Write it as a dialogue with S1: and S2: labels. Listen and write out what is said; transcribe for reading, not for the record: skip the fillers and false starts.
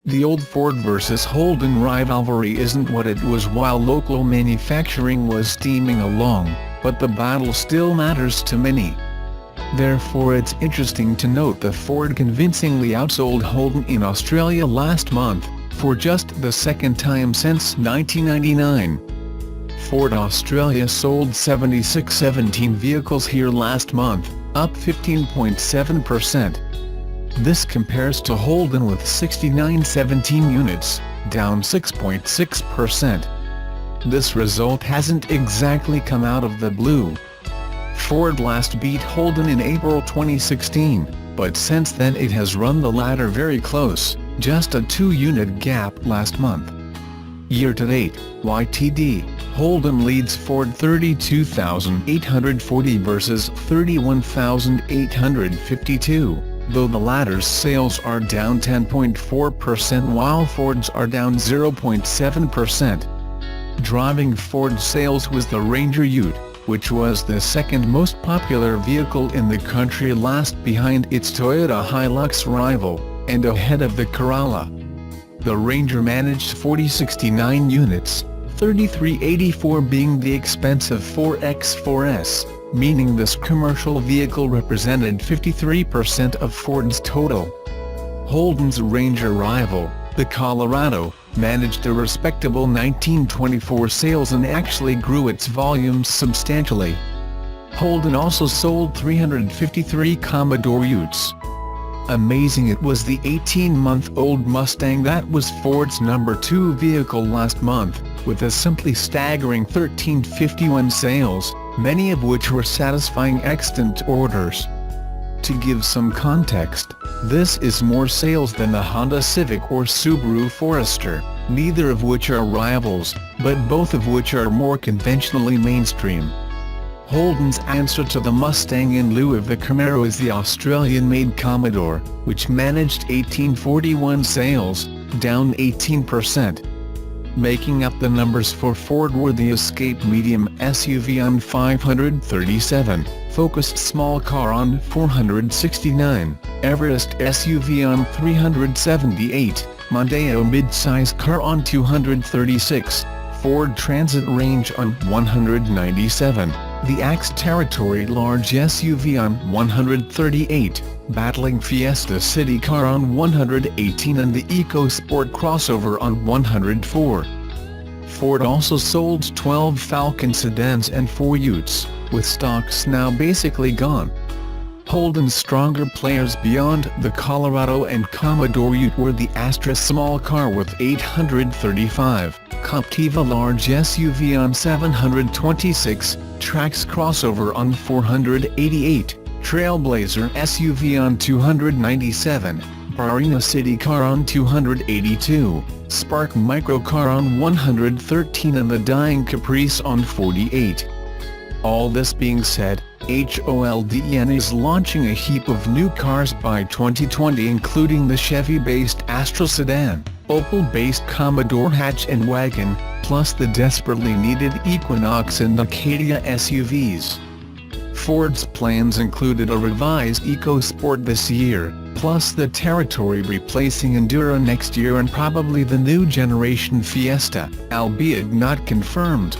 S1: The old Ford vs Holden rivalry isn't what it was while local manufacturing was steaming along, but the battle still matters to many. Therefore it's interesting to note that Ford convincingly outsold Holden in Australia last month, for just the second time since 1999. Ford Australia sold 7617 vehicles here last month, up 15.7%. This compares to Holden with 6917 units, down 6.6%. This result hasn't exactly come out of the blue. Ford last beat Holden in April 2016, but since then it has run the latter very close, just a 2-unit gap last month. Year-to-date, YTD, Holden leads Ford 32,840 versus 31,852. Though the latter's sales are down 10.4% while Ford's are down 0.7%. Driving Ford sales was the Ranger Ute, which was the second most popular vehicle in the country last behind its Toyota Hilux rival, and ahead of the Corolla. The Ranger managed 4069 units, 3384 being the expensive 4X4S. Meaning this commercial vehicle represented 53% of Ford's total. Holden's Ranger rival, the Colorado, managed a respectable 1924 sales and actually grew its volumes substantially. Holden also sold 353 Commodore Utes. Amazing, it was the 18-month-old Mustang that was Ford's number 2 vehicle last month, with a simply staggering 1351 sales, many of which were satisfying extant orders. To give some context, this is more sales than the Honda Civic or Subaru Forester, neither of which are rivals, but both of which are more conventionally mainstream. Holden's answer to the Mustang in lieu of the Camaro is the Australian-made Commodore, which managed 1841 sales, down 18%. Making up the numbers for Ford were the Escape medium SUV on 537, Focus small car on 469, Everest SUV on 378, Mondeo midsize car on 236, Ford Transit Range on 197, the Axe Territory large SUV on 138, Battling Fiesta City car on 118 and the EcoSport crossover on 104. Ford also sold 12 Falcon sedans and 4 Utes, with stocks now basically gone. Holden's stronger players beyond the Colorado and Commodore Ute were the Astra small car with 835, Captiva large SUV on 726, Trax crossover on 488, Trailblazer SUV on 297, Barina City car on 282, Spark Micro car on 113 and the Dying Caprice on 48. All this being said, Holden is launching a heap of new cars by 2020 including the Chevy-based Astra sedan, Opel-based Commodore hatch and wagon, plus the desperately needed Equinox and Acadia SUVs. Ford's plans included a revised EcoSport this year, plus the Territory replacing Endura next year and probably the new generation Fiesta, albeit not confirmed.